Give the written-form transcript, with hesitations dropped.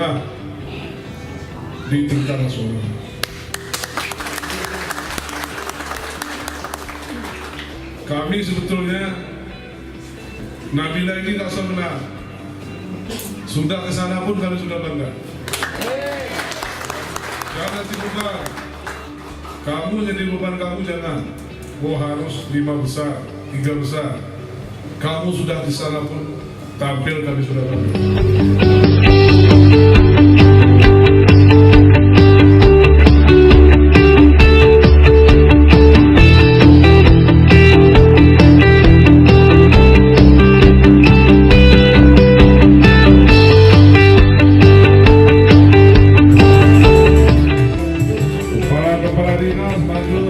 Tengah di tingkat nasional. Kami sebetulnya Nabila ini tak sebenar. Sudah ke sana pun kami sudah bangga. Jangan sibukkan. Kamu jadi beban kamu jangan. Oh harus 5 besar, 3 besar. Kamu sudah di sana pun tampil kami sudah bangga. Kepala dinas maju.